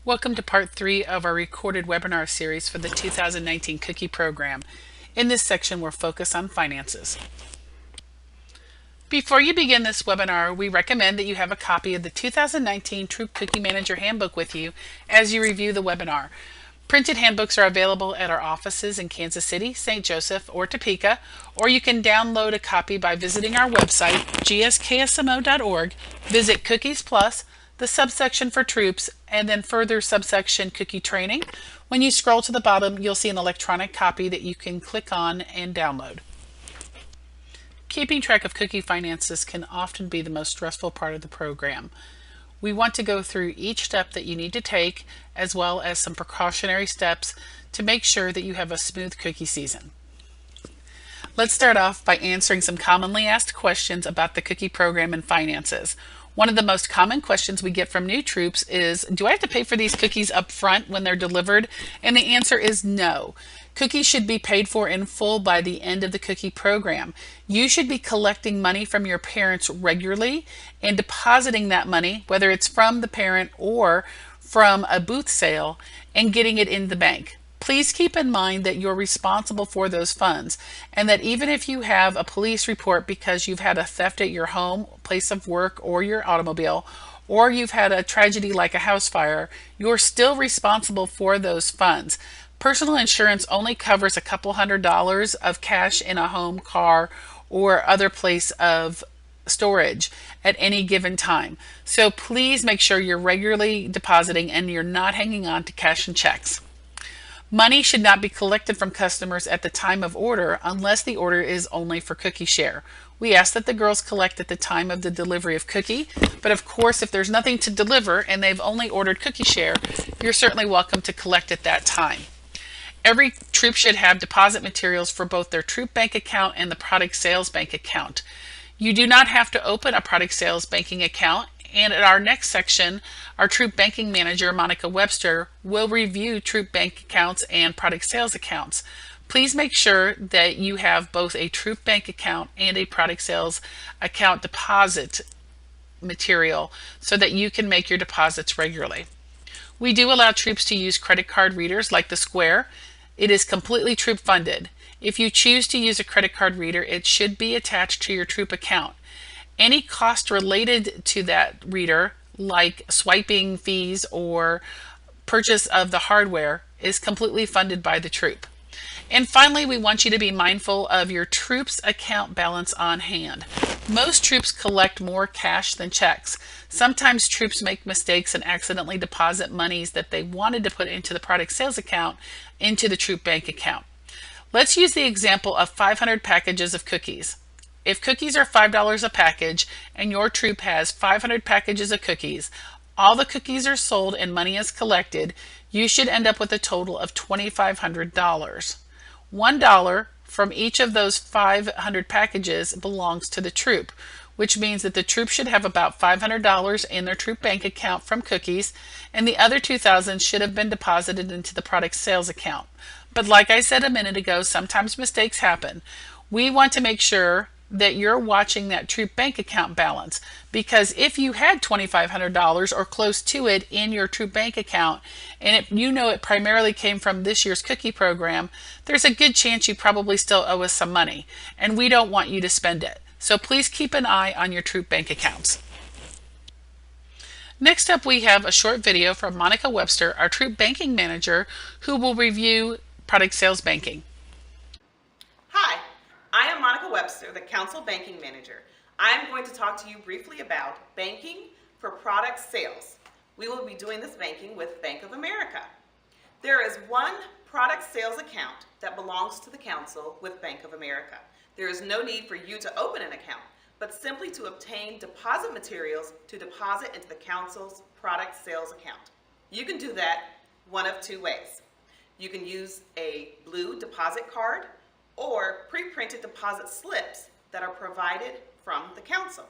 Welcome to part 3 of our recorded webinar series for the 2019 Cookie Program. In this section, we'll focus on finances. Before you begin this webinar, we recommend that you have a copy of the 2019 Troop Cookie Manager Handbook with you as you review the webinar. Printed handbooks are available at our offices in Kansas City, St. Joseph, or Topeka, or you can download a copy by visiting our website, GSKSMO.org, visit Cookies Plus, the subsection for troops, and then further subsection cookie training. When you scroll to the bottom, you'll see an electronic copy that you can click on and download. Keeping track of cookie finances can often be the most stressful part of the program. We want to go through each step that you need to take, as well as some precautionary steps to make sure that you have a smooth cookie season. Let's start off by answering some commonly asked questions about the cookie program and finances. One of the most common questions we get from new troops is, do I have to pay for these cookies up front when they're delivered? And the answer is no. Cookies should be paid for in full by the end of the cookie program. You should be collecting money from your parents regularly and depositing that money, whether it's from the parent or from a booth sale, and getting it in the bank. Please keep in mind that you're responsible for those funds, and that even if you have a police report because you've had a theft at your home, place of work, or your automobile, or you've had a tragedy like a house fire, you're still responsible for those funds. Personal insurance only covers a couple $100s of cash in a home, car, or other place of storage at any given time. So please make sure you're regularly depositing and you're not hanging on to cash and checks. Money should not be collected from customers at the time of order unless the order is only for cookie share. We ask that the girls collect at the time of the delivery of cookie, but of course if there's nothing to deliver and they've only ordered cookie share, you're certainly welcome to collect at that time. Every troop should have deposit materials for both their troop bank account and the product sales bank account. You do not have to open a product sales banking account, and at our next section, our troop banking manager, Monica Webster, will review troop bank accounts and product sales accounts. Please make sure that you have both a troop bank account and a product sales account deposit material so that you can make your deposits regularly. We do allow troops to use credit card readers like the Square. It is completely troop funded. If you choose to use a credit card reader, it should be attached to your troop account. Any cost related to that reader, like swiping fees or purchase of the hardware, is completely funded by the troop. And finally, we want you to be mindful of your troop's account balance on hand. Most troops collect more cash than checks. Sometimes troops make mistakes and accidentally deposit monies that they wanted to put into the product sales account into the troop bank account. Let's use the example of 500 packages of cookies. If cookies are $5 a package and your troop has 500 packages of cookies, all the cookies are sold and money is collected, you should end up with a total of $2,500. $1 from each of those 500 packages belongs to the troop, which means that the troop should have about $500 in their troop bank account from cookies, and the other $2,000 should have been deposited into the product sales account. But like I said a minute ago, sometimes mistakes happen. We want to make sure that you're watching that troop bank account balance, because if you had $2,500 or close to it in your troop bank account and you know it primarily came from this year's cookie program, there's a good chance you probably still owe us some money, and we don't want you to spend it. So please keep an eye on your troop bank accounts. Next up, we have a short video from Monica Webster, our troop banking manager, who will review product sales banking. Hi, I am Monica Webster, the Council Banking Manager. I am going to talk to you briefly about banking for product sales. We will be doing this banking with Bank of America. There is one product sales account that belongs to the Council with Bank of America. There is no need for you to open an account, but simply to obtain deposit materials to deposit into the Council's product sales account. You can do that one of two ways. You can use a blue deposit card or pre-printed deposit slips that are provided from the Council.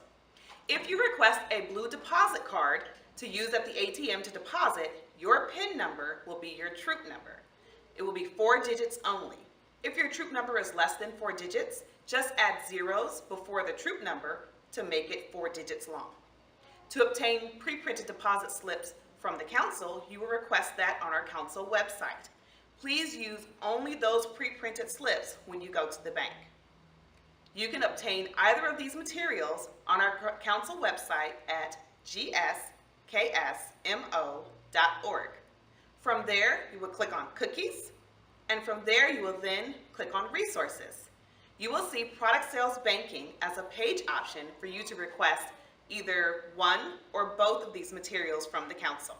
If you request a blue deposit card to use at the ATM to deposit, your PIN number will be your troop number. It will be 4 digits only. If your troop number is less than 4 digits, just add zeros before the troop number to make it 4 digits long. To obtain pre-printed deposit slips from the council, you will request that on our council website. Please use only those pre-printed slips when you go to the bank. You can obtain either of these materials on our council website at GSKSMO.org. From there, you will click on Cookies, and from there you will then click on Resources. You will see Product Sales Banking as a page option for you to request either one or both of these materials from the council.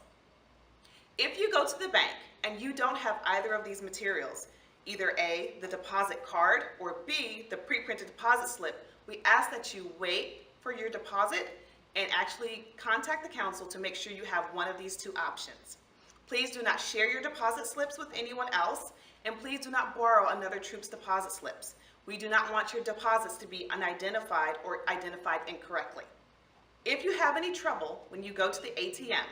If you go to the bank and you don't have either of these materials, either A, the deposit card, or B, the pre-printed deposit slip, we ask that you wait for your deposit and actually contact the council to make sure you have one of these two options. Please do not share your deposit slips with anyone else, and please do not borrow another troop's deposit slips. We do not want your deposits to be unidentified or identified incorrectly. If you have any trouble when you go to the ATM,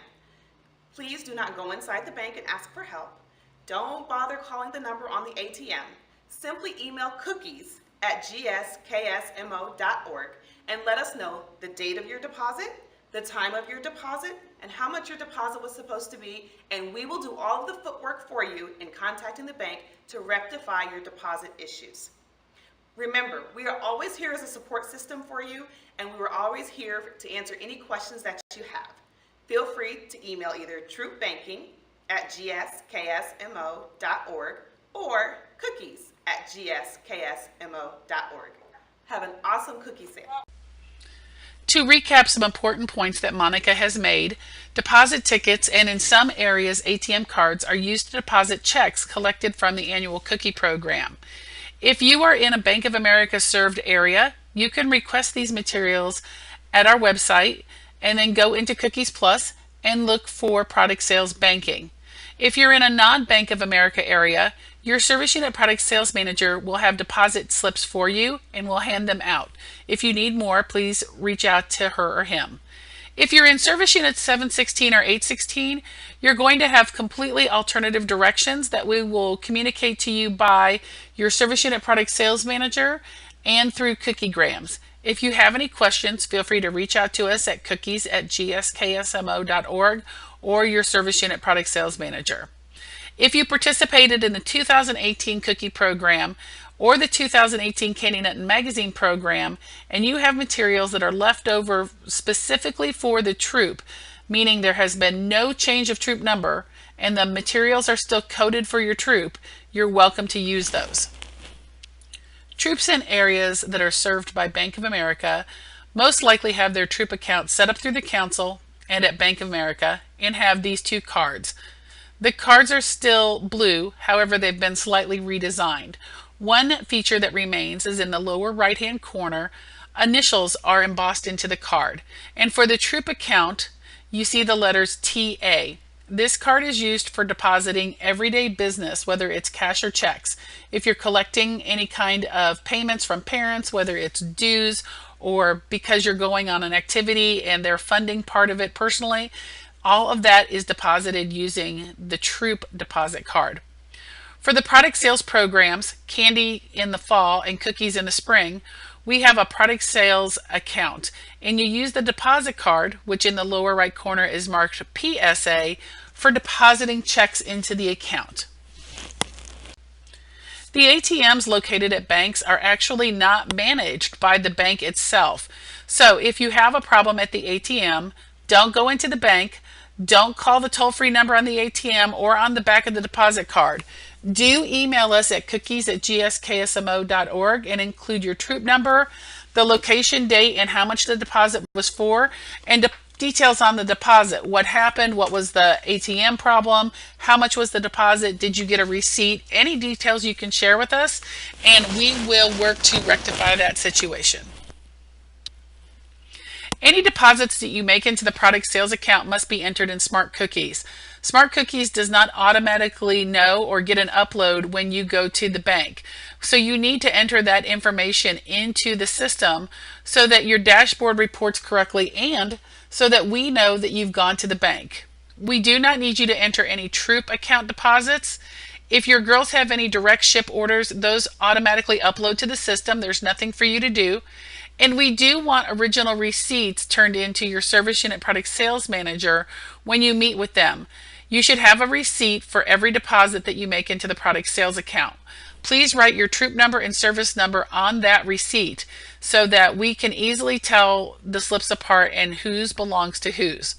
please do not go inside the bank and ask for help. Don't bother calling the number on the ATM. Simply email cookies@GSKSMO.org and let us know the date of your deposit, the time of your deposit, and how much your deposit was supposed to be, and we will do all of the footwork for you in contacting the bank to rectify your deposit issues. Remember, we are always here as a support system for you, and we are always here to answer any questions that you have. Feel free to email either troopbanking@GSKSMO.org or cookies@GSKSMO.org. Have an awesome cookie sale. To recap some important points that Monica has made, deposit tickets and in some areas ATM cards are used to deposit checks collected from the annual cookie program. If you are in a Bank of America served area, you can request these materials at our website and then go into Cookies Plus and look for Product Sales Banking. If you're in a non-Bank of America area, your Service Unit Product Sales Manager will have deposit slips for you and will hand them out. If you need more, please reach out to her or him. If you're in Service Unit 716 or 816, you're going to have completely alternative directions that we will communicate to you by your Service Unit Product Sales Manager and through cookiegrams. If you have any questions, feel free to reach out to us at cookies@GSKSMO.org or your Service Unit Product Sales Manager. If you participated in the 2018 cookie program or the 2018 Candy Nut and Magazine program, and you have materials that are left over specifically for the troop, meaning there has been no change of troop number and the materials are still coded for your troop, you're welcome to use those. Troops in areas that are served by Bank of America most likely have their troop account set up through the council and at Bank of America and have these two cards. The cards are still blue, however they've been slightly redesigned. One feature that remains is in the lower right hand corner, initials are embossed into the card. And for the troop account, you see the letters TA. This card is used for depositing everyday business, whether it's cash or checks. If you're collecting any kind of payments from parents, whether it's dues or because you're going on an activity and they're funding part of it personally, all of that is deposited using the troop deposit card. For the product sales programs, Candy in the fall and Cookies in the spring, we have a product sales account, and you use the deposit card, which in the lower right corner is marked PSA, for depositing checks into the account. The ATMs located at banks are actually not managed by the bank itself. So if you have a problem at the ATM, don't go into the bank, don't call the toll-free number on the ATM or on the back of the deposit card. Do email us at cookies@GSKSMO.org and include your troop number, the location, date, and how much the deposit was for, and details on the deposit. What happened? What was the ATM problem? How much was the deposit? Did you get a receipt? Any details you can share with us, and we will work to rectify that situation. Any deposits that you make into the product sales account must be entered in Smart Cookies. Smart Cookies does not automatically know or get an upload when you go to the bank. So you need to enter that information into the system so that your dashboard reports correctly and so that we know that you've gone to the bank. We do not need you to enter any troop account deposits. If your girls have any direct ship orders, those automatically upload to the system. There's nothing for you to do. And we do want original receipts turned into your service unit product sales manager when you meet with them. You should have a receipt for every deposit that you make into the product sales account. Please write your troop number and service number on that receipt so that we can easily tell the slips apart and whose belongs to whose.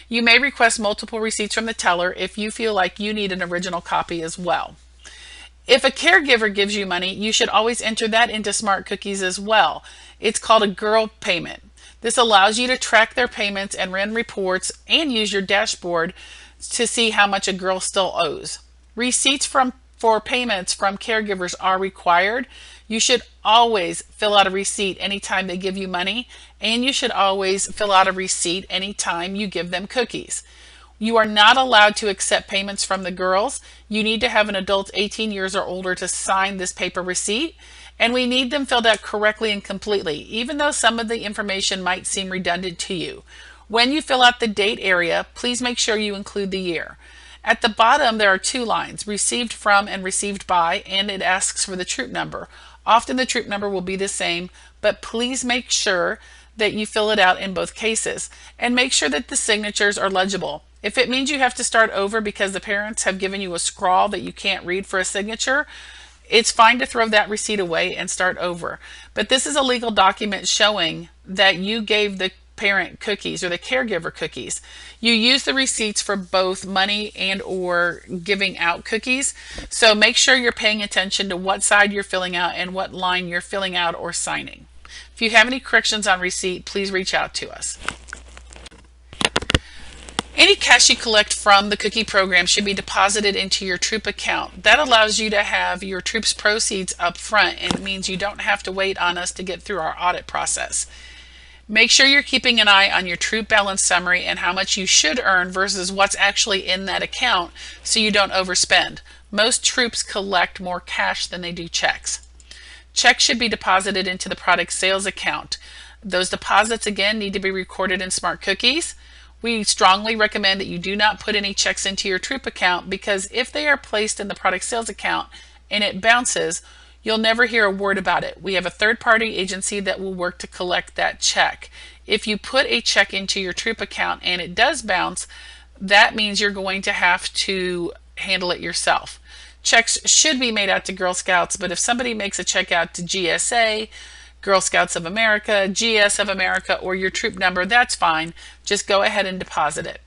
You may request multiple receipts from the teller if you feel like you need an original copy as well. If a caregiver gives you money, you should always enter that into Smart Cookies as well. It's called a girl payment. This allows you to track their payments and run reports and use your dashboard to see how much a girl still owes. Receipts for payments from caregivers are required. You should always fill out a receipt anytime they give you money, and you should always fill out a receipt anytime you give them cookies. You are not allowed to accept payments from the girls. You need to have an adult 18 years or older to sign this paper receipt, and we need them filled out correctly and completely, even though some of the information might seem redundant to you. When you fill out the date area, please make sure you include the year. At the bottom, there are two lines, received from and received by, and it asks for the troop number. Often the troop number will be the same, but please make sure that you fill it out in both cases, and make sure that the signatures are legible. If it means you have to start over because the parents have given you a scrawl that you can't read for a signature, it's fine to throw that receipt away and start over. But this is a legal document showing that you gave the parent cookies or the caregiver cookies. You use the receipts for both money and or giving out cookies. So make sure you're paying attention to what side you're filling out and what line you're filling out or signing. If you have any corrections on receipt, please reach out to us. Any cash you collect from the cookie program should be deposited into your Troop account. That allows you to have your Troop's proceeds up front, and it means you don't have to wait on us to get through our audit process. Make sure you're keeping an eye on your Troop balance summary and how much you should earn versus what's actually in that account so you don't overspend. Most Troops collect more cash than they do checks. Checks should be deposited into the product sales account. Those deposits, again, need to be recorded in Smart Cookies. We strongly recommend that you do not put any checks into your Troop account, because if they are placed in the product sales account and it bounces, you'll never hear a word about it. We have a third-party agency that will work to collect that check. If you put a check into your Troop account and it does bounce, that means you're going to have to handle it yourself. Checks should be made out to Girl Scouts, but if somebody makes a check out to GSA, Girl Scouts of America, GS of America, or your Troop number, that's fine. Just go ahead and deposit it.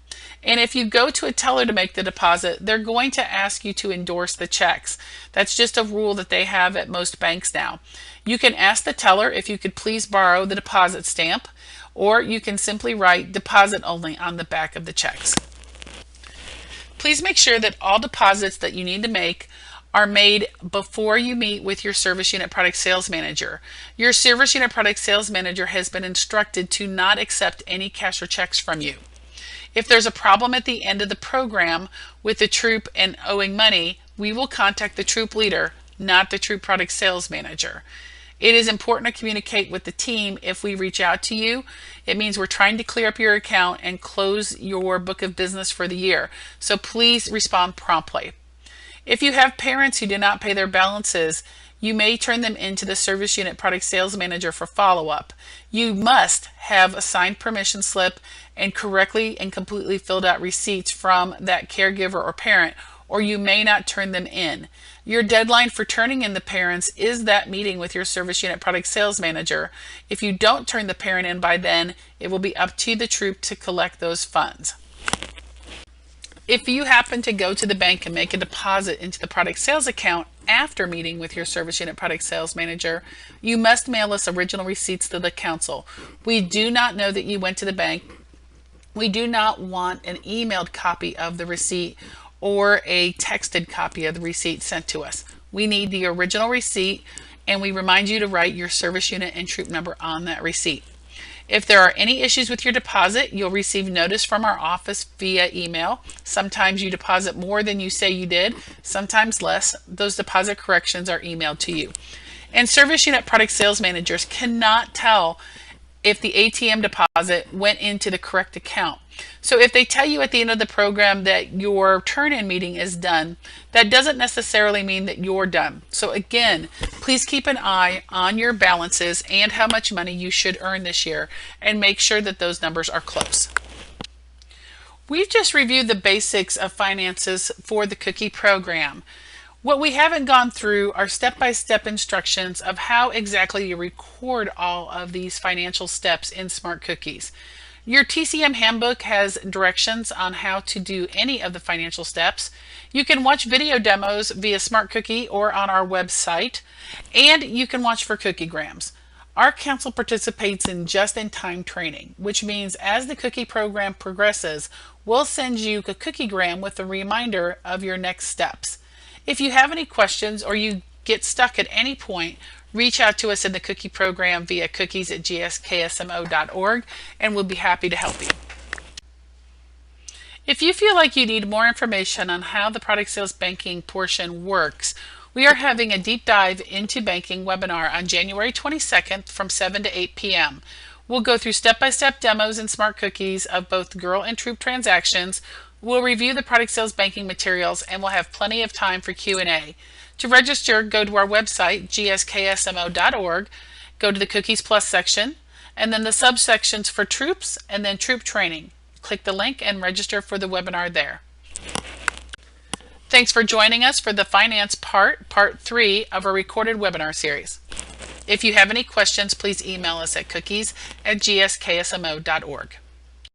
And if you go to a teller to make the deposit, they're going to ask you to endorse the checks. That's just a rule that they have at most banks now. You can ask the teller if you could please borrow the deposit stamp, or you can simply write deposit only on the back of the checks. Please make sure that all deposits that you need to make are made before you meet with your Service Unit Product Sales Manager. Your Service Unit Product Sales Manager has been instructed to not accept any cash or checks from you. If there's a problem at the end of the program with the Troop and owing money, we will contact the Troop leader, not the Troop Product Sales Manager. It is important to communicate with the team if we reach out to you. It means we're trying to clear up your account and close your book of business for the year. So please respond promptly. If you have parents who do not pay their balances, you may turn them into the Service Unit Product Sales Manager for follow-up. You must have a signed permission slip and correctly and completely filled out receipts from that caregiver or parent, or you may not turn them in. Your deadline for turning in the parents is that meeting with your Service Unit Product Sales Manager. If you don't turn the parent in by then, it will be up to the Troop to collect those funds. If you happen to go to the bank and make a deposit into the product sales account after meeting with your Service Unit Product Sales Manager, you must mail us original receipts to the council. We do not know that you went to the bank. We do not want an emailed copy of the receipt or a texted copy of the receipt sent to us. We need the original receipt, and we remind you to write your service unit and troop number on that receipt. If there are any issues with your deposit, you'll receive notice from our office via email. Sometimes you deposit more than you say you did, sometimes less. Those deposit corrections are emailed to you. And Service Unit Product Sales Managers cannot tell if the ATM deposit went into the correct account. So if they tell you at the end of the program that your turn-in meeting is done, that doesn't necessarily mean that you're done. So again, please keep an eye on your balances and how much money you should earn this year, and make sure that those numbers are close. We've just reviewed the basics of finances for the cookie program. What we haven't gone through are step-by-step instructions of how exactly you record all of these financial steps in Smart Cookies. Your TCM handbook has directions on how to do any of the financial steps. You can watch video demos via Smart Cookie or on our website, and you can watch for cookiograms. Our council participates in just-in-time training, which means as the cookie program progresses, we'll send you a cookiegram with a reminder of your next steps. If you have any questions or you get stuck at any point, reach out to us in the cookie program via cookies@gsksmo.org, and we'll be happy to help you. If you feel like you need more information on how the product sales banking portion works, we are having a deep dive into banking webinar on January 22nd from 7 to 8 p.m. We'll go through step-by-step demos in Smart Cookies of both girl and troop transactions. We'll review the product sales banking materials, and we'll have plenty of time for Q&A. To register, go to our website, GSKSMO.org, go to the Cookies Plus section, and then the subsections for troops, and then troop training. Click the link and register for the webinar there. Thanks for joining us for the Finance Part 3 of our recorded webinar series. If you have any questions, please email us at cookies@gsksmo.org.